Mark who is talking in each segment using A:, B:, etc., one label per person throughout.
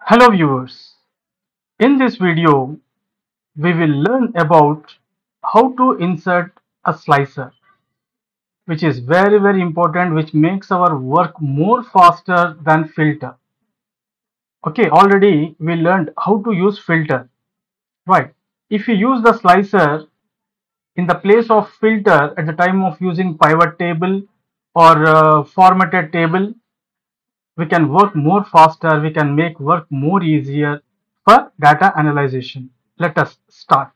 A: Hello viewers, in this video we will learn about how to insert a slicer, which is very important, which makes our work more faster than filter. Okay, already we learned how to use filter, right? If you use the slicer in the place of filter at the time of using pivot table or formatted table, we can work more faster, we can make work more easier for data analyzation. Let us start.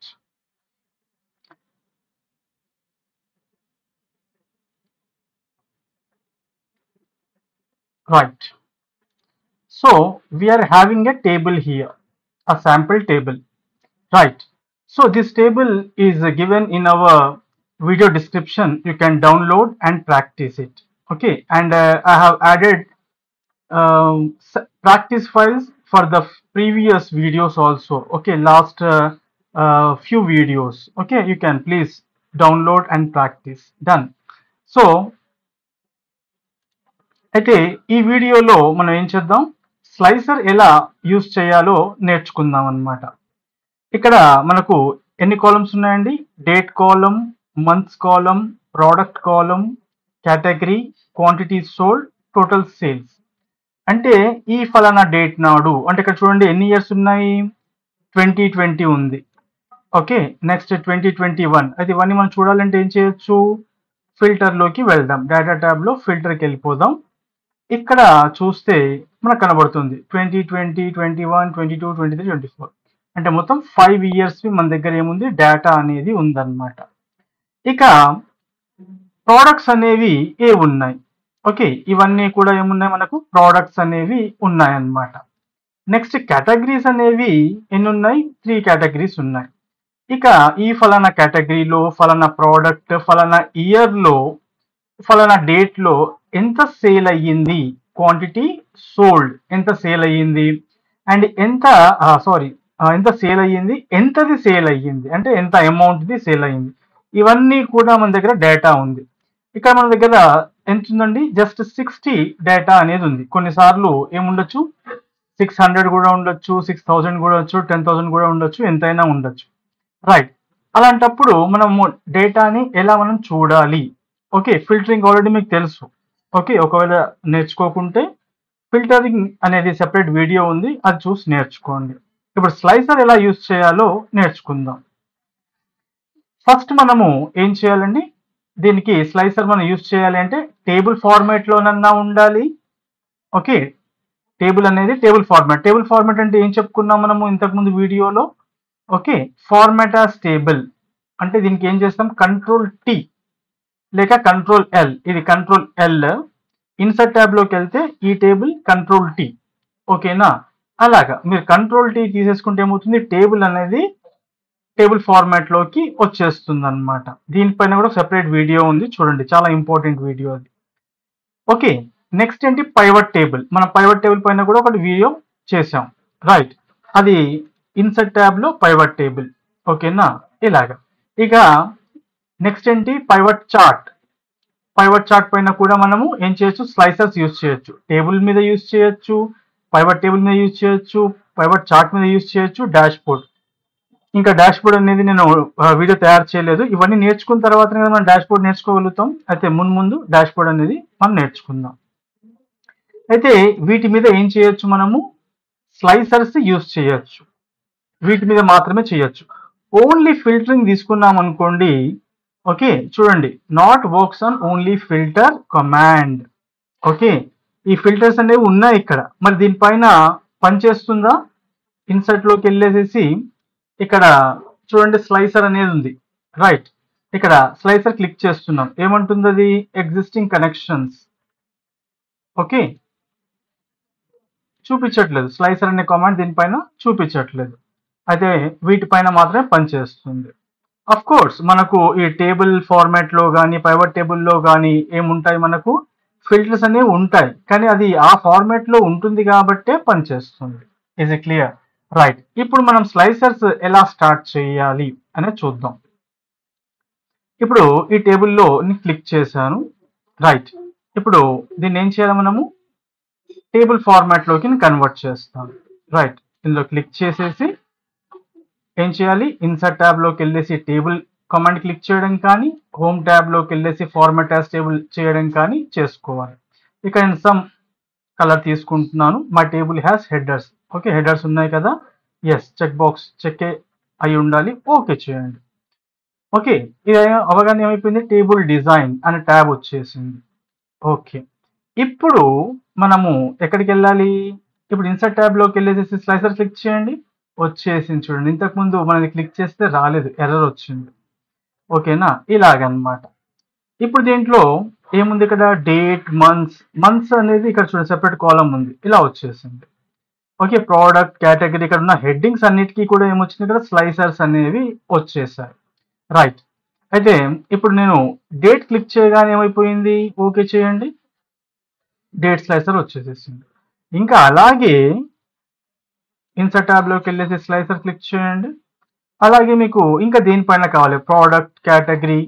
A: Right. So we are having a table here, a sample table. Right. So this table is given in our video description. You can download and practice it. Okay. And I have added practice files for the previous videos also. Okay. Last few videos. Okay. You can please download and practice. Done. So అయితే ఈ వీడియోలో మనం ఏం చేద్దాం, slicer ఎలా use చేయాలో నేర్చుకుందాం అన్నమాట. ఇక్కడ మనకు ఎన్ని కాలమ్స్ ఉన్నాయండి? Date column, months column, product column, category, quantity sold, total sales. అంటే ఈ ఫలానా డేట్ నాడు, అంటే ఇక్కడ చూడండి ఎన్ని ఇయర్స్ ఉన్నాయి, 2020 ఉంది. Okay, next 2021. అయితే ఇవన్నీ మనం చూడాలంటే ఏం చేయొచ్చు, ఫిల్టర్లోకి వెళ్దాం, డేటా ట్యాబ్లో ఫిల్టర్కి వెళ్ళిపోదాం. ఇక్కడ చూస్తే మనకు కనబడుతుంది 2020, 21, 22, 23, 24. అంటే మొత్తం 5 ఇయర్స్ మన దగ్గర ఏముంది, డేటా అనేది ఉందన్నమాట. ఇక ప్రోడక్ట్స్ అనేవి ఏ ఉన్నాయి, ఓకే, ఇవన్నీ కూడా ఏమున్నాయి, మనకు ప్రోడక్ట్స్ అనేవి ఉన్నాయన్నమాట. నెక్స్ట్ కేటగిరీస్ అనేవి ఎన్ని ఉన్నాయి, 3 కేటగిరీస్ ఉన్నాయి. ఇక ఈ ఫలానా కేటగిరీలో ఫలానా ప్రోడక్ట్ ఫలానా ఇయర్లో ఫలానా డేట్లో ఎంత సేల్ అయ్యింది, క్వాంటిటీ సోల్డ్ ఎంత సేల్ అయ్యింది, అండ్ ఎంత ఎంత సేల్ అయ్యింది, ఎంతది సేల్ అయ్యింది, అంటే ఎంత అమౌంట్ది సేల్ అయ్యింది, ఇవన్నీ కూడా మన దగ్గర డేటా ఉంది. ఇక్కడ మన దగ్గర ఎంత ఉందండి, జస్ట్ 60 డేటా అనేది ఉంది. కొన్నిసార్లు ఏముండొచ్చు, 600 కూడా ఉండొచ్చు, 6000 కూడా ఉండొచ్చు, 10,000 కూడా ఉండొచ్చు, ఎంతైనా ఉండొచ్చు. రైట్. అలాంటప్పుడు మనము డేటాని ఎలా మనం చూడాలి, ఓకే, ఫిల్టరింగ్ ఆల్రెడీ మీకు తెలుసు. ఓకే, ఒకవేళ నేర్చుకోకుంటే ఫిల్టరింగ్ అనేది సెపరేట్ వీడియో ఉంది, అది చూసి నేర్చుకోండి. ఇప్పుడు స్లైసర్ ఎలా యూజ్ చేయాలో నేర్చుకుందాం. ఫస్ట్ మనము ఏం చేయాలండి, దీనికి స్లైసర్ మనం యూజ్ చేయాలి అంటే టేబుల్ ఫార్మాట్లోనన్నా ఉండాలి. ఓకే, టేబుల్ అనేది టేబుల్ ఫార్మాట్ అంటే ఏం చెప్పుకున్నాం మనము ఇంతకుముందు వీడియోలో. ఓకే, ఫార్మాట్ యాజ్ టేబుల్ అంటే దీనికి ఏం చేస్తాం, Ctrl+T లేక Ctrl+L. ఇది Ctrl+L. ఇన్సర్ట్ ట్యాబ్లోకి వెళ్తే ఈ టేబుల్ Ctrl+T. ఓకేనా, అలాగా మీరు Ctrl+T తీసేసుకుంటే ఏమవుతుంది, టేబుల్ అనేది టేబుల్ ఫార్మాట్లోకి వచ్చేస్తుంది అనమాట. దీనిపైన కూడా సెపరేట్ వీడియో ఉంది, చూడండి, చాలా ఇంపార్టెంట్ వీడియో అది. ఓకే, నెక్స్ట్ ఏంటి, పైవట్ టేబుల్. మన పైవట్ టేబుల్ పైన కూడా ఒకటి వీడియో చేసాం. రైట్, అది ఇన్సర్ట్ ట్యాబ్లో పైవట్ టేబుల్. ఓకేనా, ఇలాగా. ఇక నెక్స్ట్ ఏంటి, పైవట్ చార్ట్ పైన కూడా మనము ఏం చేయొచ్చు, స్లైసర్స్ యూజ్ చేయొచ్చు. టేబుల్ మీద యూజ్ చేయొచ్చు, పైవట్ టేబుల్ మీద యూజ్ చేయొచ్చు, పైవట్ చార్ట్ మీద యూజ్ చేయొచ్చు, డాష్ బోర్డ్. ఇంకా డాష్ బోర్డ్ అనేది నేను వీడియో తయారు చేయలేదు. ఇవన్నీ నేర్చుకున్న తర్వాతనే మనం డాష్ బోర్డ్ నేర్చుకోగలుగుతాం. అయితే ముందు డాష్ బోర్డ్ అనేది మనం నేర్చుకుందాం. అయితే వీటి మీద ఏం చేయొచ్చు, మనము స్లైసర్స్ యూజ్ చేయొచ్చు, వీటి మీద మాత్రమే చేయొచ్చు. ఓన్లీ ఫిల్టరింగ్ తీసుకున్నాం అనుకోండి, ఓకే, చూడండి, not works on only filter command. Okay, ఈ ఫిల్టర్స్ అనేవి ఉన్నాయి ఇక్కడ, మరి దీనిపైన పనిచేస్తుందా? ఇన్సర్ట్లోకి వెళ్ళేసేసి ఇక్కడ చూడండి స్లైసర్ అనేది ఉంది. రైట్, ఇక్కడ స్లైసర్ క్లిక్ చేస్తున్నాం, ఏమంటుంది అది, ఎగ్జిస్టింగ్ కనెక్షన్స్. ఓకే, చూపించట్లేదు, స్లైసర్ అనే కమాండ్ దీనిపైన చూపించట్లేదు. అయితే వీటిపైన మాత్రమే పనిచేస్తుంది. అఫ్ కోర్స్ మనకు ఈ టేబుల్ ఫార్మాట్లో కానీ పైవట్ టేబుల్లో కానీ ఏముంటాయి, మనకు ఫిల్టర్స్ అనేవి ఉంటాయి, కానీ అది ఆ ఫార్మాట్లో ఉంటుంది కాబట్టే పనిచేస్తుంది. Is it clear? రైట్, ఇప్పుడు మనం స్లైసర్స్ ఎలా స్టార్ట్ చేయాలి అనేది చూద్దాం. ఇప్పుడు ఈ టేబుల్లో క్లిక్ చేశాను. రైట్, ఇప్పుడు దీన్ని ఏం చేయాలి, మనము టేబుల్ ఫార్మాట్లోకి కన్వర్ట్ చేస్తాను. రైట్, ఇందులో క్లిక్ చేసేసి ఏం చేయాలి, ఇన్సర్ట్ ట్యాబ్లోకి వెళ్ళేసి టేబుల్ కమాండ్ క్లిక్ చేయడం కానీ, హోమ్ ట్యాబ్లోకి వెళ్ళేసి ఫార్మాట్ యాజ్ టేబుల్ చేయడం కానీ చేసుకోవాలి. ఇక్కడ నేను సమ్ కలర్ తీసుకుంటున్నాను. My table has headers. Okay, headers ఉన్నాయి కదా, ఎస్, చెక్ బాక్స్ చెక్ అయి ఉండాలి, ఓకే చేయండి. ఓకే, ఇది అవగానే ఏమైపోయింది, టేబుల్ డిజైన్ అనే ట్యాబ్ వచ్చేసింది. ఓకే, ఇప్పుడు మనము ఎక్కడికి వెళ్ళాలి, ఇప్పుడు ఇన్సర్ట్ ట్యాబ్లోకి వెళ్ళేసి స్లైసర్ క్లిక్ చేయండి, వచ్చేసింది చూడండి. ఇంతకుముందు మనది క్లిక్ చేస్తే రాలేదు, ఎర్రర్ వచ్చింది. ఓకేనా, ఇలాగనమాట. ఇప్పుడు దీంట్లో ఏముంది, ఇక్కడ డేట్, మంత్స్ అనేది ఇక్కడ చూడండి సెపరేట్ కాలం ఉంది, ఇలా వచ్చేసింది. ఓకే, ప్రోడక్ట్ కేటగిరీ, ఇక్కడ ఉన్న హెడ్డింగ్స్ అన్నిటికీ కూడా ఏమొచ్చింది, ఇక్కడ స్లైసర్స్ అనేవి వచ్చేసాయి. రైట్, అయితే ఇప్పుడు నేను డేట్ క్లిక్ చేయగానే ఏమైపోయింది, ఓకే చేయండి, డేట్ స్లైసర్ వచ్చేసేసింది. ఇంకా అలాగే ఇన్సర్ట్ ట్యాబ్లోకి వెళ్ళేసి స్లైసర్ క్లిక్ చేయండి. అలాగే మీకు ఇంకా దేనిపైన కావాలి, ప్రోడక్ట్ కేటగిరీ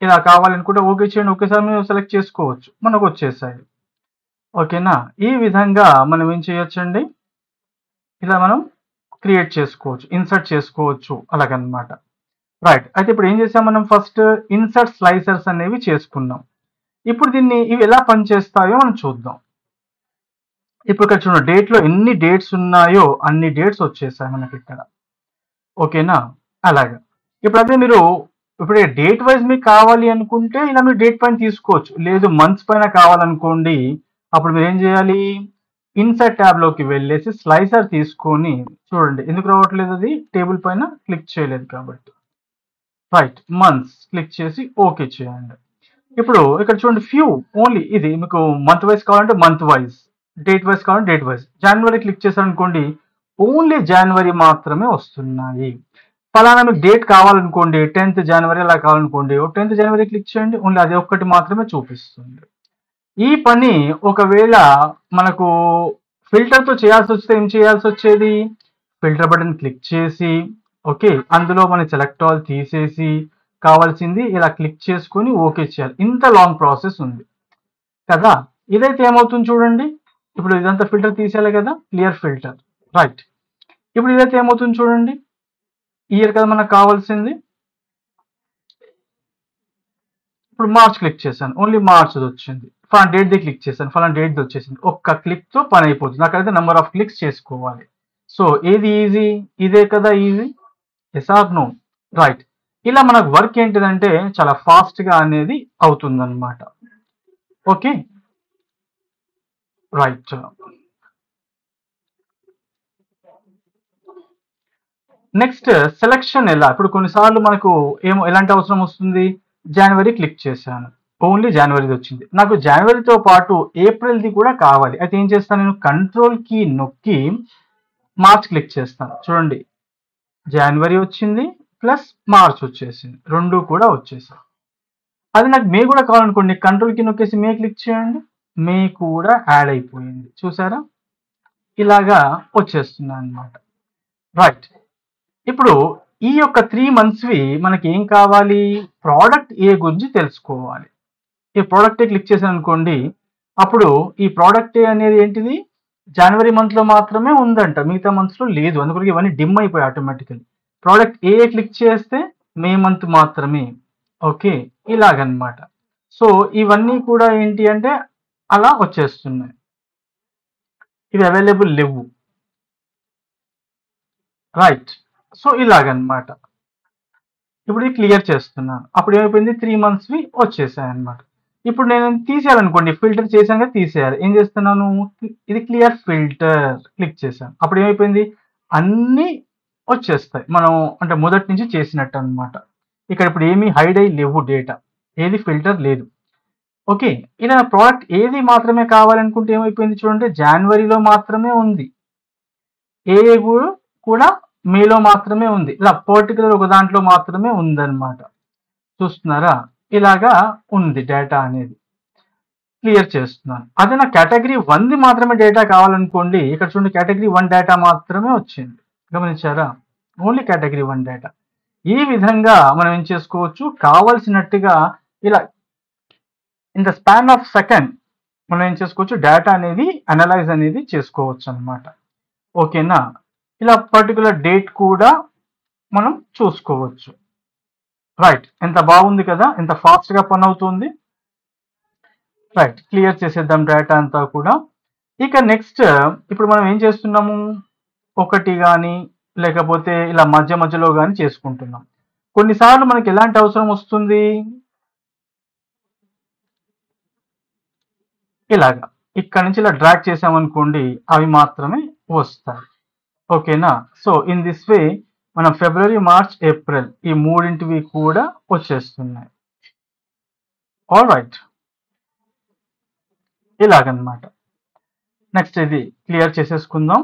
A: ఇలా కావాలనుకుంటే ఓకే చేయండి, ఒకేసారి మీరు సెలెక్ట్ చేసుకోవచ్చు, మనకు వచ్చేసాయి. ఓకేనా, ఈ విధంగా మనం ఏం చేయొచ్చండి, ఇలా మనం క్రియేట్ చేసుకోవచ్చు, ఇన్సర్ట్ చేసుకోవచ్చు అలాగనమాట. రైట్, అయితే ఇప్పుడు ఏం చేసాం, మనం ఫస్ట్ ఇన్సర్ట్ స్లైసర్స్ అనేవి చేసుకున్నాం. ఇప్పుడు దీన్ని ఇవి ఎలా పనిచేస్తాయో మనం చూద్దాం. ఇప్పుడు ఇక్కడ చూడండి, డేట్లో ఎన్ని డేట్స్ ఉన్నాయో అన్ని డేట్స్ వచ్చేసాయి మనకి ఇక్కడ. ఓకేనా, అలాగా. ఇప్పుడు అదే మీరు ఇప్పుడు డేట్ వైజ్ మీకు కావాలి అనుకుంటే ఇలా మీరు డేట్ పైన తీసుకోవచ్చు, లేదు మంత్స్ పైన కావాలనుకోండి, అప్పుడు మీరు ఏం చేయాలి, ఇన్సర్ట్ ట్యాబ్లోకి వెళ్ళేసి స్లైసర్ తీసుకొని చూడండి, ఎందుకు రావట్లేదు, అది టేబుల్ పైన క్లిక్ చేయలేదు కాబట్టి. రైట్, మంత్స్ క్లిక్ చేసి ఓకే చేయండి. ఇప్పుడు ఇక్కడ చూడండి, ఫ్యూ ఓన్లీ, ఇది మీకు మంత్ వైజ్ కావాలంటే మంత్ వైజ్, డేట్ వైజ్ కావాలంటే డేట్ వైజ్. జనవరి క్లిక్ చేశారనుకోండి, ఓన్లీ జనవరి మాత్రమే వస్తున్నాయి. ఫలానా మీకు డేట్ కావాలనుకోండి, 10th జనవరి అలా కావాలనుకోండి, 10th జనవరి క్లిక్ చేయండి, ఓన్లీ అది ఒక్కటి మాత్రమే చూపిస్తుంది. ఈ పని ఒకవేళ మనకు ఫిల్టర్తో చేయాల్సి వస్తే ఏం చేయాల్సి వచ్చేది, ఫిల్టర్ బటన్ క్లిక్ చేసి ఓకే, అందులో మన సెలెక్ట్ ఆల్ తీసేసి కావాల్సింది ఇలా క్లిక్ చేసుకొని ఓకే చేయాలి. ఇంత లాంగ్ ప్రాసెస్ ఉంది కదా. ఇదైతే ఏమవుతుంది చూడండి, ఇప్పుడు ఇదంతా ఫిల్టర్ తీసేయాలి కదా, క్లియర్ ఫిల్టర్. రైట్, ఇప్పుడు ఇదైతే ఏమవుతుంది చూడండి, ఇయర్ కదా మనకు కావాల్సింది. ఇప్పుడు మార్చ్ క్లిక్ చేశాను, ఓన్లీ మార్చ్ వచ్చింది. ఫలానా డేట్ ది క్లిక్ చేశాను, ఫలానా డేట్ వచ్చేసింది. ఒక్క క్లిక్ తో పని అయిపోతుంది. నాకైతే నెంబర్ ఆఫ్ క్లిక్స్ చేసుకోవాలి. సో ఏది ఈజీ, ఇదే కదా easy, yes or no. Right, ఇలా మనకు వర్క్ ఏంటిదంటే చాలా ఫాస్ట్ గా అనేది అవుతుంది అనమాట. Okay, right. నెక్స్ట్ సెలెక్షన్ ఎలా, ఇప్పుడు కొన్నిసార్లు మనకు ఏమో ఎలాంటి అవసరం వస్తుంది, జనవరి క్లిక్ చేశాను, ఓన్లీ జనవరిది వచ్చింది. నాకు జనవరితో పాటు ఏప్రిల్ది కూడా కావాలి. అయితే ఏం చేస్తాను, నేను కంట్రోల్ కీ నొక్కి మార్చ్ క్లిక్ చేస్తాను. చూడండి, జనవరి వచ్చింది ప్లస్ మార్చ్ వచ్చేసింది, రెండు కూడా వచ్చేసాయి. అది నాకు మే కూడా కావాలనుకోండి, కంట్రోల్ కీ నొక్కేసి మే క్లిక్ చేయండి, మే కూడా యాడ్ అయిపోయింది. చూసారా, ఇలాగా వచ్చేస్తుంది అనమాట. రైట్, ఇప్పుడు ఈ యొక్క 3 monthsవి మనకి ఏం కావాలి, ప్రోడక్ట్ ఏ గురించి తెలుసుకోవాలి. ఈ ప్రోడక్ట్ ఏ క్లిక్ చేశాను అనుకోండి, అప్పుడు ఈ ప్రోడక్ట్ ఏ అనేది ఏంటిది, జనవరి మంత్లో మాత్రమే ఉందంట, మిగతా మంత్స్లో లేదు. అందుకని ఇవన్నీ డిమ్ అయిపోయాయి ఆటోమేటికల్లీ. ప్రోడక్ట్ ఏ క్లిక్ చేస్తే మే మంత్ మాత్రమే. ఓకే, ఇలాగనమాట. సో ఇవన్నీ కూడా ఏంటి అంటే అలా వచ్చేస్తున్నాయి, ఇవి అవైలబుల్ లేవు. రైట్, సో ఇలాగనమాట. ఇప్పుడు ఇది క్లియర్ చేస్తున్నాను, అప్పుడు ఏమైపోయింది, 3 monthsవి వచ్చేసాయి అనమాట. ఇప్పుడు నేను తీసేయాలనుకోండి, ఫిల్టర్ చేశాక తీసేయాలి, ఏం చేస్తున్నాను, ఇది క్లియర్ ఫిల్టర్ క్లిక్ చేశాను, అప్పుడు ఏమైపోయింది, అన్నీ వచ్చేస్తాయి మనం అంటే మొదటి నుంచి చేసినట్టు అనమాట. ఇక్కడ ఇప్పుడు ఏమీ హైడ్ అయ్యి లేవు, డేటా ఏది ఫిల్టర్ లేదు. ఓకే, ఇలా ప్రోడక్ట్ ఏది మాత్రమే కావాలనుకుంటే ఏమైపోయింది చూడండి, జనవరిలో మాత్రమే ఉంది, ఏ కూడా మేలో మాత్రమే ఉంది, ఇలా పర్టికులర్ ఒక దాంట్లో మాత్రమే ఉందన్నమాట. చూస్తున్నారా, ఇలాగా ఉంది డేటా అనేది. క్లియర్ చేస్తున్నాను. అదే నా కేటగిరీ 1ది మాత్రమే డేటా కావాలనుకోండి, ఇక్కడ చూడండి కేటగిరీ 1 డేటా మాత్రమే వచ్చింది, గమనించారా, ఓన్లీ కేటగిరీ 1 డేటా. ఈ విధంగా మనం ఏం చేసుకోవచ్చు, కావలసినట్టుగా ఇలా in the span of second మనం ఏం చేసుకోవచ్చు, డేటా అనేది అనలైజ్ అనేది చేసుకోవచ్చు అనమాట. ఓకేనా, ఇలా పర్టికులర్ డేట్ కూడా మనం చూసుకోవచ్చు. రైట్, ఎంత బాగుంది కదా, ఎంత ఫాస్ట్ గా పని అవుతుంది. రైట్, క్లియర్ చేసేద్దాం డేటా అంతా కూడా. ఇక నెక్స్ట్ ఇప్పుడు మనం ఏం చేస్తున్నాము, ఒకటి కానీ లేకపోతే ఇలా మధ్య మధ్యలో కానీ చేసుకుంటున్నాం. కొన్నిసార్లు మనకి ఎలాంటి అవసరం వస్తుంది, ఇలాగా ఇక్కడ నుంచి ఇలా డ్రాగ్ చేసామనుకోండి అవి మాత్రమే వస్తాయి. ఓకేనా, సో ఇన్ దిస్ వే మనం ఫిబ్రవరి, మార్చ్, ఏప్రిల్ ఈ మూడింటివి కూడా వచ్చేస్తున్నాయి. ఆల్ రైట్, ఇలాగనమాట. నెక్స్ట్ ఇది క్లియర్ చేసేసుకుందాం.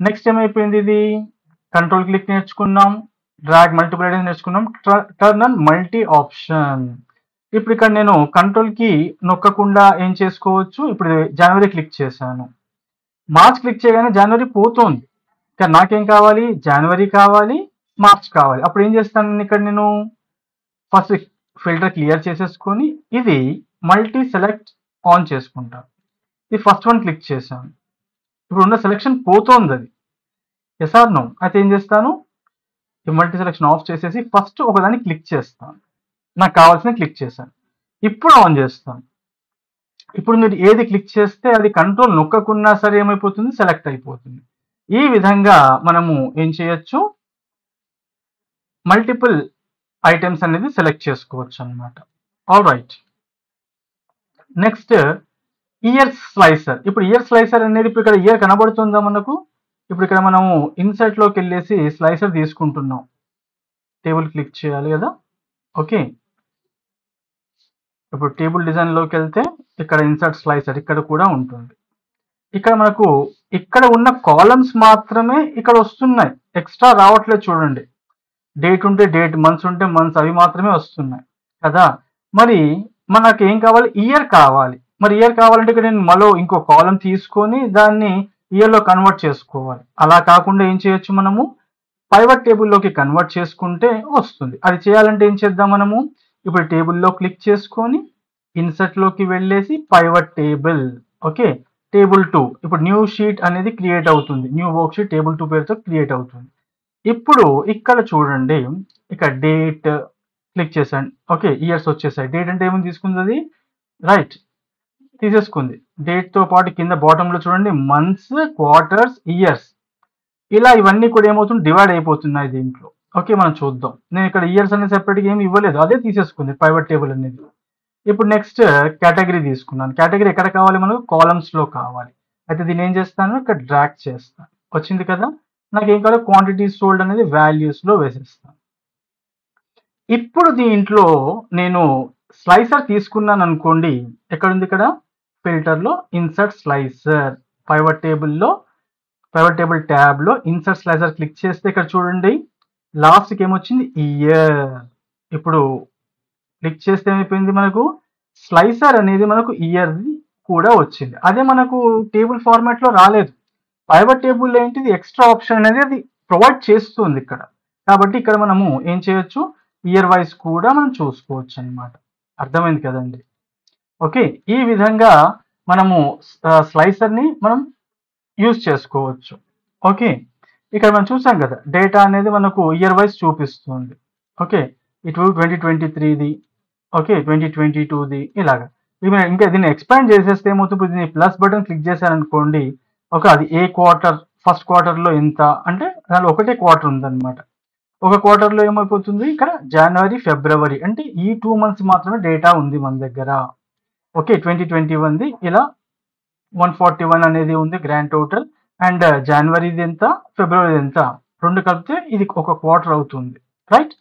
A: నెక్స్ట్ ఏమైపోయింది, ఇది కంట్రోల్ క్లిక్ నేర్చుకున్నాం, డ్రాగ్ మల్టిపుల్ ఐటమ్స్ నేర్చుకున్నాం, టర్న్ ఆన్ మల్టీ ఆప్షన్. ఇప్పుడు ఇక్కడ నేను కంట్రోల్ కి నొక్కకుండా ఏం చేసుకోవచ్చు, ఇప్పుడు జనవరి క్లిక్ చేశాను, మార్చ్ క్లిక్ చేయగానే జనవరి పోతుంది. ఇక్కడ నాకేం కావాలి, జనవరి కావాలి, మార్చ్ కావాలి. అప్పుడు ఏం చేస్తాను, ఇక్కడ నేను ఫస్ట్ ఫిల్టర్ క్లియర్ చేసేసుకొని ఇది మల్టీ సెలెక్ట్ ఆన్ చేసుకుంటాను. ఇది ఫస్ట్ వన్ క్లిక్ చేశాను, ఇప్పుడు ఉన్న సెలెక్షన్ పోతుంది, అది ఎస్ ఆర్ నో. అయితే ఏం చేస్తాను, ఈ మల్టీ సెలెక్షన్ ఆఫ్ చేసేసి ఫస్ట్ ఒకదాన్ని క్లిక్ చేస్తాను, నాకు కావాల్సిన క్లిక్ చేశాను, ఇప్పుడు ఆన్ చేస్తాను. ఇప్పుడు మీరు ఏది క్లిక్ చేస్తే అది కంట్రోల్ నొక్కకున్నా సరే ఏమైపోతుంది, సెలెక్ట్ అయిపోతుంది. ఈ విధంగా మనము ఏం చేయొచ్చు, మల్టిపుల్ ఐటమ్స్ అనేది సెలెక్ట్ చేసుకోవచ్చు అన్నమాట. All right, next year slicer. ఇప్పుడు ఇయర్ స్లైసర్ అనేది ఇప్పుడు ఇక్కడ ఇయర్ కనబడుతుందా మనకు, ఇప్పుడు ఇక్కడ మనము ఇన్సర్ట్ లోకి వెళ్ళేసి స్లైసర్ తీసుకుంటున్నాం, టేబుల్ క్లిక్ చేయాలి కదా. ఓకే, ఇప్పుడు టేబుల్ డిజైన్ లోకి వెళ్తే ఇక్కడ ఇన్సర్ట్ స్లైసర్ ఇక్కడ కూడా ఉంటుంది. ఇక్కడ మనకు ఇక్కడ ఉన్న కాలమ్స్ మాత్రమే ఇక్కడ వస్తున్నాయి, ఎక్స్ట్రా రావట్లేదు చూడండి. డేట్ ఉంటే డేట్, మంత్స్ ఉంటే మంత్స్, అవి మాత్రమే వస్తున్నాయి కదా. మరి మనకి ఏం కావాలి, ఇయర్ కావాలి. మరి ఇయర్ కావాలంటే ఇక్కడ నేను మళ్ళీ ఇంకో కాలం తీసుకొని దాన్ని ఇయర్ లో కన్వర్ట్ చేసుకోవాలి. అలా కాకుండా ఏం చేయొచ్చు, మనము పైవట్ టేబుల్లోకి కన్వర్ట్ చేసుకుంటే వస్తుంది. అది చేయాలంటే ఏం చేద్దాం, మనము ఇప్పుడు టేబుల్లో క్లిక్ చేసుకొని ఇన్సర్ట్ లోకి వెళ్ళేసి పైవట్ టేబుల్. ఓకే, టేబుల్ 2 ఇప్పుడు న్యూ షీట్ అనేది క్రియేట్ అవుతుంది, న్యూ వర్క్ షీట్ టేబుల్ 2 పేరుతో క్రియేట్ అవుతుంది. ఇప్పుడు ఇక్కడ చూడండి, ఇక్కడ డేట్ క్లిక్ చేశాను, ఓకే ఇయర్స్ వచ్చేసాయి. డేట్ అంటే ఏమని తీసుకుంది అది, రైట్ తీసేసుకుంది. డేట్ తో పాటు కింద బాటమ్ లో చూడండి మంత్స్, క్వార్టర్స్, ఇయర్స్, ఇలా ఇవన్నీ కూడా ఏమవుతుంది, డివైడ్ అయిపోతున్నాయి దీంట్లో. ఓకే, మనం చూద్దాం. నేను ఇక్కడ ఇయర్స్ అనేది సెపరేట్గా ఏమి ఇవ్వలేదు, అదే తీసేసుకుంది పైవట్ టేబుల్ అనేది. ఇప్పుడు నెక్స్ట్ కేటగిరీ తీసుకున్నాను. కేటగిరీ ఎక్కడ కావాలి మనకు, కాలమ్స్ లో కావాలి. అయితే దీన్ని ఏం చేస్తాను, ఇక్కడ డ్రాగ్ చేస్తాను, వచ్చింది కదా. నాకు ఏం కావాలి, క్వాంటిటీ సోల్డ్ అనేది వాల్యూస్ లో వేసేస్తాను. ఇప్పుడు దీంట్లో నేను స్లైసర్ తీసుకున్నాను అనుకోండి, ఎక్కడుంది, ఇక్కడ ఫిల్టర్ లో insert slicer, pivot table tab లో ఇన్సర్ట్ స్లైసర్ క్లిక్ చేస్తే ఇక్కడ చూడండి లాస్ట్ కి ఏమొచ్చింది, ఇయర్. ఇప్పుడు క్లిక్ చేస్తే ఏమైపోయింది, మనకు స్లైసర్ అనేది మనకు ఇయర్ కూడా వచ్చింది. అదే మనకు టేబుల్ ఫార్మాట్ లో రాలేదు. పైవట్ టేబుల్ ఏంటిది, ఎక్స్ట్రా ఆప్షన్ అనేది అది ప్రొవైడ్ చేస్తుంది ఇక్కడ. కాబట్టి ఇక్కడ మనము ఏం చేయొచ్చు, ఇయర్ వైజ్ కూడా మనం చూసుకోవచ్చు అన్నమాట. అర్థమైంది కదండి. ఓకే, ఈ విధంగా మనము స్లైసర్ ని మనం యూజ్ చేసుకోవచ్చు. ఓకే, ఇక్కడ మనం చూసాం కదా, డేటా అనేది మనకు ఇయర్ వైజ్ చూపిస్తుంది. ఓకే, ఇటు 2023ది, ఓకే 2022ది, ఇలాగా. ఇంకా దీన్ని ఎక్స్పాండ్ చేసేస్తే ఏమవుతుంది, దీన్ని ప్లస్ బటన్ క్లిక్ చేశారనుకోండి, ఓకే అది ఏ క్వార్టర్, ఫస్ట్ క్వార్టర్ లో ఎంత అంటే దానిలో ఒకటే క్వార్టర్ ఉందన్నమాట. ఒక క్వార్టర్ లో ఏమైపోతుంది, ఇక్కడ జనవరి, ఫిబ్రవరి అంటే ఈ 2 months మాత్రమే డేటా ఉంది మన దగ్గర. ఓకే, 2021ది ఇలా 141 అనేది ఉంది గ్రాండ్ టోటల్. అండ్ జనవరిది ఎంత, ఫిబ్రవరి ఎంత, రెండు కలిపితే ఇది ఒక క్వార్టర్ అవుతుంది, రైట్.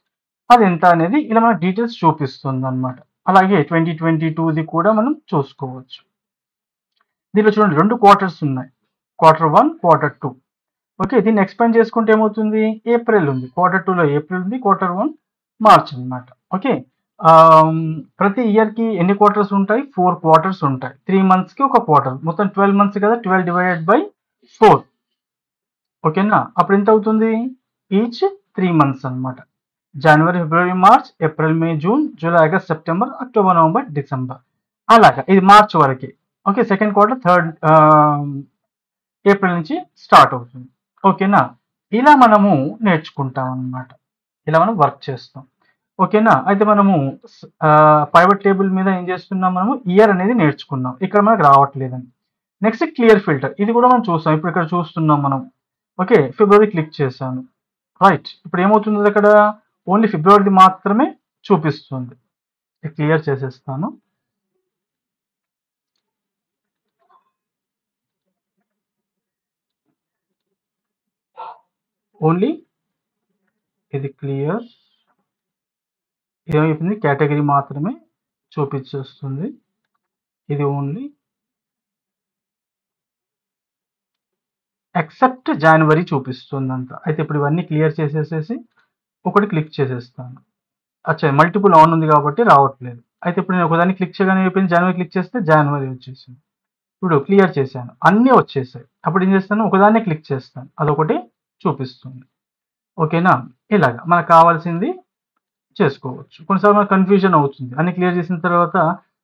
A: అది ఎంత అనేది ఇలా మనకు డీటెయిల్స్ చూపిస్తుంది అనమాట. అలాగే 2022ది కూడా మనం చూసుకోవచ్చు. దీంట్లో చూడండి 2 quarters ఉన్నాయి, Q1, Q2. ఓకే, దీన్ని ఎక్స్పాండ్ చేసుకుంటే ఏమవుతుంది, ఏప్రిల్ ఉంది, Q2లో ఏప్రిల్ ఉంది, Q1 మార్చ్ అనమాట. ఓకే, ప్రతి ఇయర్ కి ఎన్ని క్వార్టర్స్ ఉంటాయి, 4 quarters ఉంటాయి. 3 months కి ఒక క్వార్టర్, మొత్తం 12 months కదా, 12 divided by 4. ఓకేనా, అప్పుడు ఎంత అవుతుంది, ఈచ్ 3 months అనమాట. January, February, March, April, May, June, July, August, September, October, November, December, అలాగా ఇది మార్చ్ వరకే. ఓకే, సెకండ్ క్వార్టర్, ఏప్రిల్ నుంచి స్టార్ట్ అవుతుంది. ఓకేనా, ఇలా మనము నేర్చుకుంటాం అన్నమాట. ఇలా మనం వర్క్ చేస్తాం. ఓకేనా, అయితే మనము పైవట్ టేబుల్ మీద ఏం చేస్తున్నాం, మనము ఇయర్ అనేది నేర్చుకున్నాం, ఇక్కడ మనకు రావట్లేదని. నెక్స్ట్ క్లియర్ ఫిల్టర్, ఇది కూడా మనం చూస్తాం. ఇప్పుడు ఇక్కడ చూస్తున్నాం మనం. ఓకే, ఫిబ్రవరి క్లిక్ చేశాను. రైట్, ఇప్పుడు ఏమవుతుంది, అక్కడ ఓన్లీ ఫిబ్రవరిది మాత్రమే చూపిస్తుంది. క్లియర్ చేసేస్తాను. ఓన్లీ ఇది క్లియర్, ఏమైపోయింది, కేటగిరీ మాత్రమే చూపించేస్తుంది. ఇది ఓన్లీ ఎక్సెప్ట్ జనవరి చూపిస్తుంది అంత. అయితే ఇప్పుడు ఇవన్నీ క్లియర్ చేసేసేసి ఒకటి క్లిక్ చేసేస్తాను. అచ్చా, మల్టిపుల్ ఆన్ ఉంది కాబట్టి రావట్లేదు. అయితే ఇప్పుడు నేను ఒకదాన్ని క్లిక్ చేయగానే అయిపోయింది, జనవరి క్లిక్ చేస్తే జనవరి వచ్చేసింది. ఇప్పుడు క్లియర్ చేశాను, అన్నీ వచ్చేసాయి. అప్పుడు ఏం చేస్తాను, ఒకదాన్నే క్లిక్ చేస్తాను, అదొకటి చూపిస్తుంది. ఓకేనా, ఇలాగా మనకు కావాల్సింది చేసుకోవచ్చు. కొన్నిసార్లు మనకు కన్ఫ్యూజన్ అవుతుంది. అన్ని క్లియర్ చేసిన తర్వాత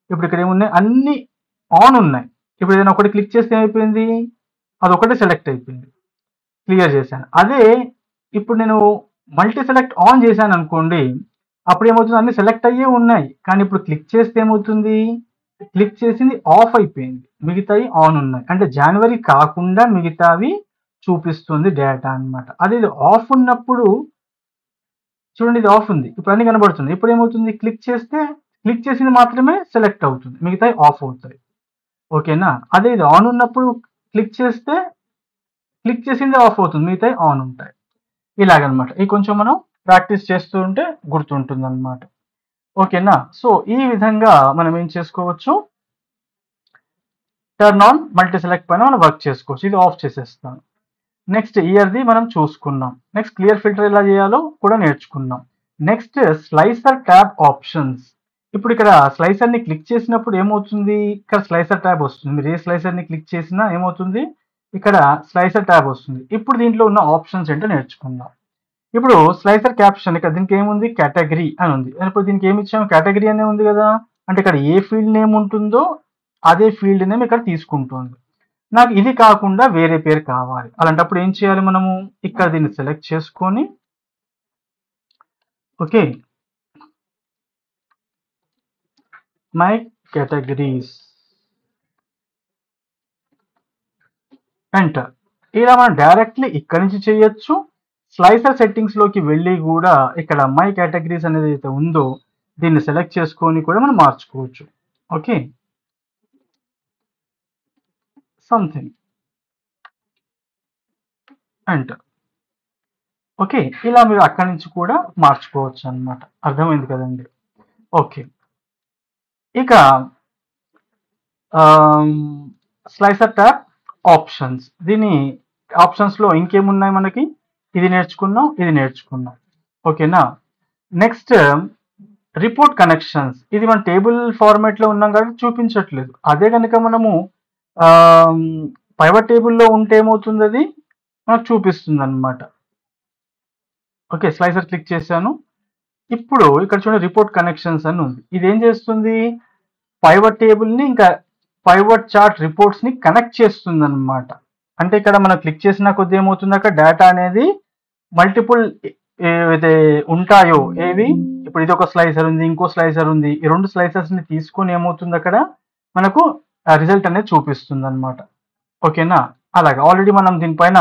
A: ఇప్పుడు ఇక్కడ ఏమున్నాయి, అన్ని ఆన్ ఉన్నాయి. ఇప్పుడు ఏదైనా ఒకటి క్లిక్ చేస్తే ఏమైపోయింది, అదొకటి సెలెక్ట్ అయిపోయింది, క్లియర్ చేశాను. అదే ఇప్పుడు నేను మల్టీ సెలెక్ట్ ఆన్ చేశాను అనుకోండి, అప్పుడు ఏమవుతుంది, అన్ని సెలెక్ట్ అయ్యే ఉన్నాయి, కానీ ఇప్పుడు క్లిక్ చేస్తే ఏమవుతుంది, క్లిక్ చేసింది ఆఫ్ అయిపోయింది, మిగతావి ఆన్ ఉన్నాయి. అంటే జనవరి కాకుండా మిగతావి చూపిస్తుంది డేటా అన్నమాట. అదే ఇది ఆఫ్ ఉన్నప్పుడు చూడండి, ఇది ఆఫ్ ఉంది, ఇప్పుడు అన్ని కనబడుతుంది. ఇప్పుడు ఏమవుతుంది, క్లిక్ చేస్తే క్లిక్ చేసింది మాత్రమే సెలెక్ట్ అవుతుంది, మిగతావి ఆఫ్ అవుతాయి. ఓకేనా, అదే ఇది ఆన్ ఉన్నప్పుడు క్లిక్ చేస్తే క్లిక్ చేసింది ఆఫ్ అవుతుంది, మిగతాయి ఆన్ ఉంటాయి. ఇలాగనమాట. ఇది కొంచెం మనం ప్రాక్టీస్ చేస్తూ ఉంటే గుర్తుంటుంది అనమాట. ఓకేనా, సో ఈ విధంగా మనం ఏం చేసుకోవచ్చు, టర్న్ ఆన్ మల్టీ సెలెక్ట్ పైన మనం వర్క్ చేసుకోవచ్చు. ఇది ఆఫ్ చేసేస్తాను. నెక్స్ట్ ఇయర్ది మనం చూసుకున్నాం. నెక్స్ట్ క్లియర్ ఫిల్టర్ ఎలా చేయాలో కూడా నేర్చుకున్నాం. Next slicer tab options. ఇప్పుడు ఇక్కడ స్లైసర్ ని క్లిక్ చేసినప్పుడు ఏమవుతుంది, ఇక్కడ స్లైసర్ ట్యాబ్ వస్తుంది. మీరు ఏ స్లైసర్ ని క్లిక్ చేసినా ఏమవుతుంది, ఇక్కడ స్లైసర్ ట్యాబ్ వస్తుంది. ఇప్పుడు దీంట్లో ఉన్న ఆప్షన్స్ ఏంటో నేర్చుకుందాం. ఇప్పుడు స్లైసర్ క్యాప్షన్, ఇక్కడ దీనికి ఏముంది, కేటగిరీ అని ఉంది. ఇప్పుడు దీనికి ఏమి ఇచ్చాము, కేటగిరీ అనే ఉంది కదా. అంటే ఇక్కడ ఏ ఫీల్డ్ నేమ్ ఉంటుందో అదే ఫీల్డ్ నేమ్ ఇక్కడ తీసుకుంటుంది. నాకు ఇది కాకుండా వేరే పేరు కావాలి, అలాంటప్పుడు ఏం చేయాలి, మనము ఇక్కడ దీన్ని సెలెక్ట్ చేసుకొని, ఓకే, మై కేటగిరీస్, ఎంటర్. ఇలా మనం డైరెక్ట్లీ ఇక్కడి నుంచి చేయొచ్చు. స్లైసర్ సెట్టింగ్స్ లోకి వెళ్ళి కూడా ఇక్కడ మై కేటగిరీస్ అనేది అయితే ఉందో దీన్ని సెలెక్ట్ చేసుకొని కూడా మనం మార్చుకోవచ్చు. Okay, something, enter. ఓకే, ఇలా మీరు అక్కడి నుంచి కూడా మార్చుకోవచ్చు అన్నమాట. అర్థమైంది కదండి. ఓకే, ఇక స్లైసర్ ట్యాబ్ ఆప్షన్స్. దీని ఆప్షన్స్ లో ఇంకేమున్నాయి మనకి, ఇది నేర్చుకున్నాం, ఇది నేర్చుకున్నాం. ఓకేనా, నెక్స్ట్ రిపోర్ట్ కనెక్షన్స్. ఇది మన టేబుల్ ఫార్మాట్ లో ఉన్నాం కాబట్టి చూపించట్లేదు. అదే కనుక మనము పైవట్ టేబుల్లో ఉంటే ఏమవుతుంది, అది మనకు చూపిస్తుంది అన్నమాట. ఓకే, స్లైసర్ క్లిక్ చేశాను. ఇప్పుడు ఇక్కడ చూడండి, రిపోర్ట్ కనెక్షన్స్ అని ఉంది. ఇది ఏం చేస్తుంది, పైవట్ టేబుల్ ని ఇంకా పైవట్ చార్ట్ రిపోర్ట్స్ ని కనెక్ట్ చేస్తుంది అన్నమాట. అంటే ఇక్కడ మనం క్లిక్ చేసిన కొద్ది ఏమవుతుంది, అక్కడ డేటా అనేది మల్టిపుల్ ఏవైతే ఉంటాయో, ఏవి, ఇప్పుడు ఇది ఒక స్లైసర్ ఉంది, ఇంకో స్లైసర్ ఉంది, ఈ రెండు స్లైసర్స్ ని తీసుకొని ఏమవుతుంది, అక్కడ మనకు రిజల్ట్ అనేది చూపిస్తుంది అనమాట. ఓకేనా, అలాగే ఆల్రెడీ మనం దీనిపైన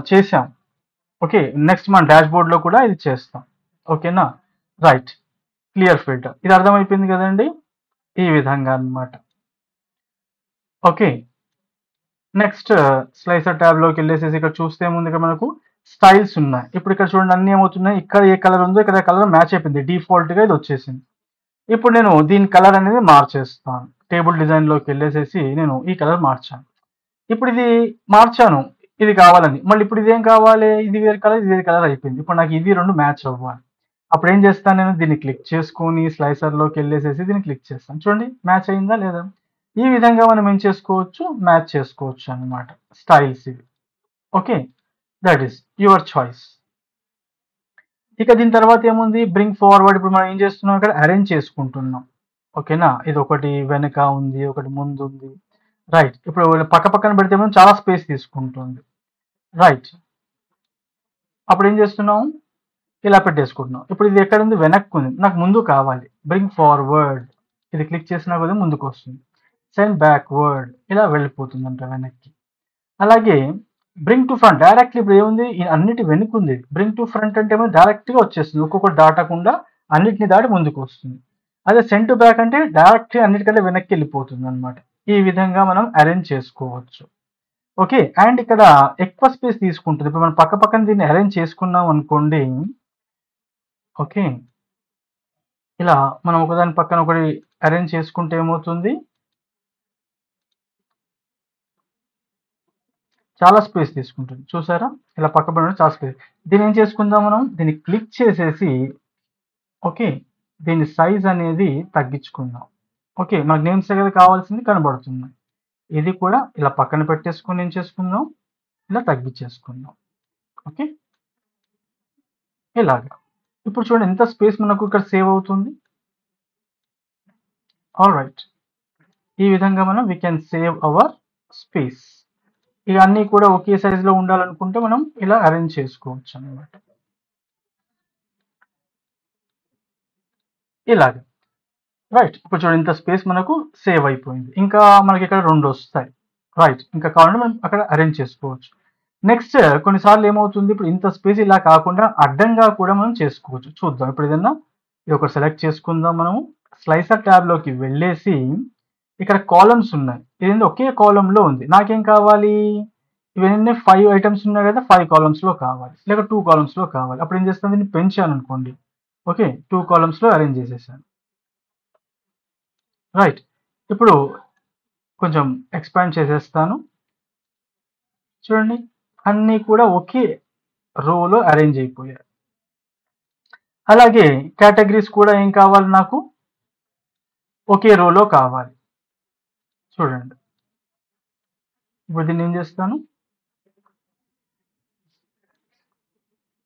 A: చేసాం. ఓకే, నెక్స్ట్ మన డాష్ బోర్డ్ లో కూడా ఇది చేస్తాం. ఓకేనా, రైట్. క్లియర్ ఫిల్టర్, ఇది అర్థమైపోయింది కదండి, ఈ విధంగా అన్నమాట. ఓకే, నెక్స్ట్ స్లైసర్ ట్యాబ్ లోకి వెళ్ళేసేసి ఇక్కడ చూస్తే ఏముంది, ఇక్కడ మనకు స్టైల్స్ ఉన్నాయి. ఇప్పుడు ఇక్కడ చూడండి, అన్ని ఏమవుతున్నాయి, ఇక్కడ ఏ కలర్ ఉందో ఇక్కడ కలర్ మ్యాచ్ అయిపోయింది, డిఫాల్ట్ గా ఇది వచ్చేసింది. ఇప్పుడు నేను దీని కలర్ అనేది మార్చేస్తాను. టేబుల్ డిజైన్ లోకి వెళ్ళేసేసి నేను ఈ కలర్ మార్చాను. ఇప్పుడు ఇది మార్చాను, ఇది కావాలని, మళ్ళీ ఇప్పుడు ఇదేం కావాలి, ఇది వేరే కలర్, ఇది వేరే కలర్ అయిపోయింది. ఇప్పుడు నాకు ఇది రెండు మ్యాచ్ అవ్వాలి. అప్పుడు ఏం చేస్తాను, నేను దీన్ని క్లిక్ చేసుకొని స్లైసర్ లోకి వెళ్ళేసేసి దీన్ని క్లిక్ చేస్తాను. చూడండి, మ్యాచ్ అయిందా లేదా. ఈ విధంగా మనం ఏం చేసుకోవచ్చు, మ్యాచ్ చేసుకోవచ్చు అన్నమాట స్టైల్స్ ఇవి. Okay, that is your choice. ఇక దీని తర్వాత ఏముంది, బ్రింగ్ ఫార్వర్డ్. ఇప్పుడు మనం ఏం చేస్తున్నాం, ఇక్కడ అరేంజ్ చేసుకుంటున్నాం. ఓకేనా, ఇది ఒకటి వెనక ఉంది, ఒకటి ముందు ఉంది. రైట్. ఇప్పుడు పక్క పక్కన పెడితే మనం చాలా స్పేస్ తీసుకుంటుంది. రైట్. అప్పుడు ఏం చేస్తున్నాం, ఇలా పెట్టేసుకుంటున్నాం. ఇప్పుడు ఇది ఎక్కడ ఉంది, వెనక్కి ఉంది, నాకు ముందు కావాలి. బ్రింగ్ ఫార్వర్డ్, ఇది క్లిక్ చేసినా కూడా ముందుకు వస్తుంది. సెండ్ బ్యాక్వర్డ్, ఇలా వెళ్ళిపోతుందంట వెనక్కి. అలాగే బ్రింగ్ టు ఫ్రంట్, డైరెక్ట్లీ ఇప్పుడు ఏముంది, అన్నిటి వెనుక ఉంది. బ్రింగ్ టు ఫ్రంట్ అంటే ఏమో డైరెక్ట్గా వచ్చేస్తుంది, ఒక్కొక్కటి దాటకుండా అన్నిటిని దాటి ముందుకు వస్తుంది. అదే సెండ్ టు బ్యాక్ అంటే డైరెక్ట్గా అన్నిటికంటే వెనక్కి వెళ్ళిపోతుంది అనమాట. ఈ విధంగా మనం అరేంజ్ చేసుకోవచ్చు. ఓకే, అండ్ ఇక్కడ ఎక్కువ స్పేస్ తీసుకుంటుంది. ఇప్పుడు మనం పక్క పక్కన దీన్ని అరేంజ్ చేసుకున్నాం అనుకోండి. ఓకే, ఇలా మనం ఒకదాని పక్కన ఒకటి అరేంజ్ చేసుకుంటే ఏమవుతుంది, చాలా స్పేస్ తీసుకుంటుంది. చూసారా, ఇలా పక్క పక్కన చాలా స్పేస్. దీన్ని ఏం చేసుకుందాం, మనం దీన్ని క్లిక్ చేసేసి ఓకే దీని సైజ్ అనేది తగ్గించుకుందాం. ఓకే, మనకు నేమ్స్ దగ్గర కావాల్సింది కనబడుతుంది. ఇది కూడా ఇలా పక్కన పెట్టేసుకొని ఏం చేసుకుందాం, ఇలా తగ్గించేసుకుందాం. ఓకే, ఇలాగా. ఇప్పుడు చూడండి ఎంత స్పేస్ మనకు ఇక్కడ సేవ్ అవుతుంది. ఆల్ రైట్, ఈ విధంగా మనం we can save hour space. ఇక అన్నీ కూడా ఒకే సైజులో ఉండాలనుకుంటే మనం ఇలా అరేంజ్ చేసుకోవచ్చు అన్నమాట. ఇలాగ. రైట్, ఇప్పుడు చూడండి ఇంత స్పేస్ మనకు సేవ్ అయిపోయింది. ఇంకా మనకి ఇక్కడ 2 వస్తాయి. రైట్, ఇంకా కావాలంటే మనం అక్కడ అరేంజ్ చేసుకోవచ్చు. నెక్స్ట్ కొన్నిసార్లు ఏమవుతుంది, ఇప్పుడు ఇంత స్పేస్ ఇలా కాకుండా అడ్డంగా కూడా మనం చేసుకోవచ్చు. చూద్దాం. ఇప్పుడు ఏదన్నా ఇది ఒకటి సెలెక్ట్ చేసుకుందాం. మనము స్లైసర్ ట్యాబ్లోకి వెళ్ళేసి ఇక్కడ కాలమ్స్ ఉన్నాయి. ఇది ఒకే కాలంలో ఉంది. నాకేం కావాలి, ఇవన్నీ 5 ఐటమ్స్ ఉన్నాయి కదా, 5 కాలమ్స్లో కావాలి, లేక 2 కాలమ్స్లో కావాలి. అప్పుడు ఏం చేస్తాను, దీన్ని పెంచాను అనుకోండి. ఓకే, 2 కాలమ్స్లో అరేంజ్ చేసేసాను. రైట్, ఇప్పుడు కొంచెం ఎక్స్పాండ్ చేసేస్తాను. చూడండి అన్నీ కూడా ఒకే రోలో అరేంజ్ అయిపోయాయి. అలాగే కేటగిరీస్ కూడా ఏం కావాలి, నాకు ఒకే రోలో కావాలి. చూడండి, ఇప్పుడు దీన్ని ఏం చేస్తాను,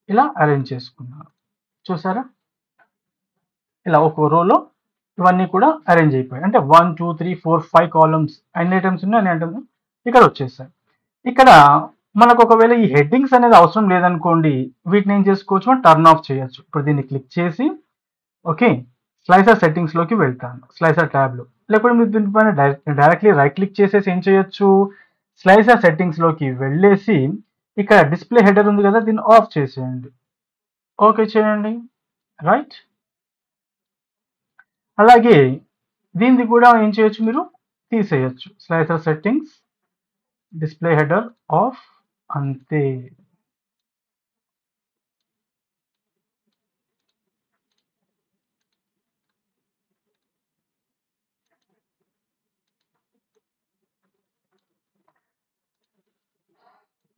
A: ఇలా అరేంజ్ చేసుకున్నాను. చూసారా, ఇలా ఒక రోలో ఇవన్నీ కూడా అరేంజ్ అయిపోయాయి. అంటే 1 2 3 4 5 కాలమ్స్, అన్ని ఐటమ్స్ ఉన్నాయి, అన్ని ఐటమ్స్ ఇక్కడ వచ్చేసాయి. ఇక్కడ మనకు ఒకవేళ ఈ హెడ్డింగ్స్ అనేది అవసరం లేదనుకోండి, వీటిని ఏం చేసుకోవచ్చు, మనం టర్న్ ఆఫ్ చేయొచ్చు. ఇప్పుడు దీన్ని క్లిక్ చేసి ఓకే స్లైసర్ సెట్టింగ్స్లోకి వెళ్తాను, స్లైసర్ ట్యాబ్లో. లేకపోతే మీరు దీనిపైన డైరెక్ట్లీ రైట్ క్లిక్ చేసేసి ఏం చేయొచ్చు, స్లైసర్ సెట్టింగ్స్లోకి వెళ్ళేసి ఇక్కడ డిస్ప్లే హెడర్ ఉంది కదా, దీన్ని ఆఫ్ చేసేయండి. ఓకే చేయండి. రైట్, అలాగే దీన్ని కూడా ఏం చేయొచ్చు, మీరు తీసేయచ్చు. Slicer settings, display header off, అంతే.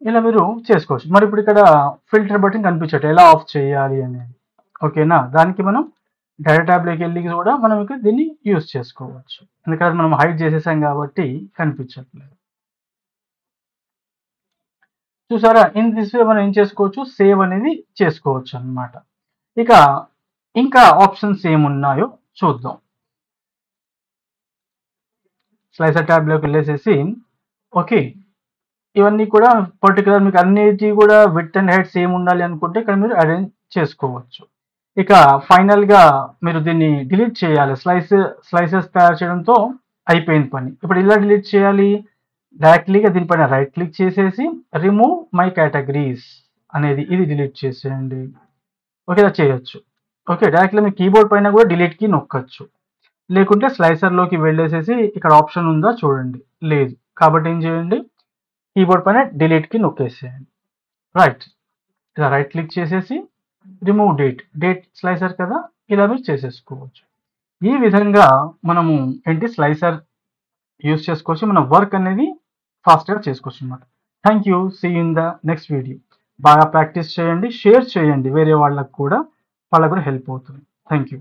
A: ఇలా మీరు చేసుకోవచ్చు. మరి ఇప్పుడు ఇక్కడ ఫిల్టర్ బటన్ కనిపించట్టు, ఎలా ఆఫ్ చేయాలి అనేది. ఓకేనా, దానికి మనం డైరెక్ట్ ట్యాబ్లోకి వెళ్ళి కూడా మనం ఇక్కడ దీన్ని యూజ్ చేసుకోవచ్చు. ఎందుకంటే మనం హైడ్ చేసేసాం కాబట్టి కనిపించట్లేదు. చూసారా, ఇన్ దిస్ వే మనం ఏం చేసుకోవచ్చు, సేవ్ అనేది చేసుకోవచ్చు అన్నమాట. ఇక ఇంకా ఆప్షన్స్ ఏమున్నాయో చూద్దాం. స్లైసర్ ట్యాబ్లోకి వెళ్ళేసేసి ఓకే ఇవన్నీ కూడా పర్టికులర్ మీకు అన్నిటి కూడా విడ్త్ అండ్ హైట్ సేమ్ ఉండాలి అనుకుంటే ఇక్కడ మీరు అరేంజ్ చేసుకోవచ్చు. ఇక ఫైనల్గా మీరు దీన్ని డిలీట్ చేయాలి. స్లైసెస్ తయారు చేయడంతో అయిపోయింది పని. ఇప్పుడు ఇలా డిలీట్ చేయాలి, డైరెక్ట్లీగా దీనిపైన రైట్ క్లిక్ చేసేసి రిమూవ్ మై కేటగిరీస్ అనేది ఇది డిలీట్ చేసేయండి. ఓకే, ఇలా చేయొచ్చు. ఓకే, డైరెక్ట్గా మీ కీబోర్డ్ పైన కూడా డిలీట్ కి నొక్కచ్చు. లేకుంటే స్లైసర్లోకి వెళ్ళేసేసి ఇక్కడ ఆప్షన్ ఉందా చూడండి, లేదు కాబట్టి ఏం చేయండి, కీబోర్డ్ పైన డిలీట్ కి నొక్కేసేయండి. రైట్, ఇలా రైట్ క్లిక్ చేసేసి రిమూవ్ డేట్ స్లైసర్ కదా, ఇలా మీరు చేసేసుకోవచ్చు. ఈ విధంగా మనము ఏంటి స్లైసర్ యూస్ చేసుకోవచ్చు, మన వర్క్ అనేది ఫాస్ట్గా చేసుకోవచ్చు అనమాట. Thank you, see in the next video. బాగా ప్రాక్టీస్ చేయండి, షేర్ చేయండి వేరే వాళ్ళకు కూడా, వాళ్ళకు కూడా హెల్ప్ అవుతుంది. Thank you.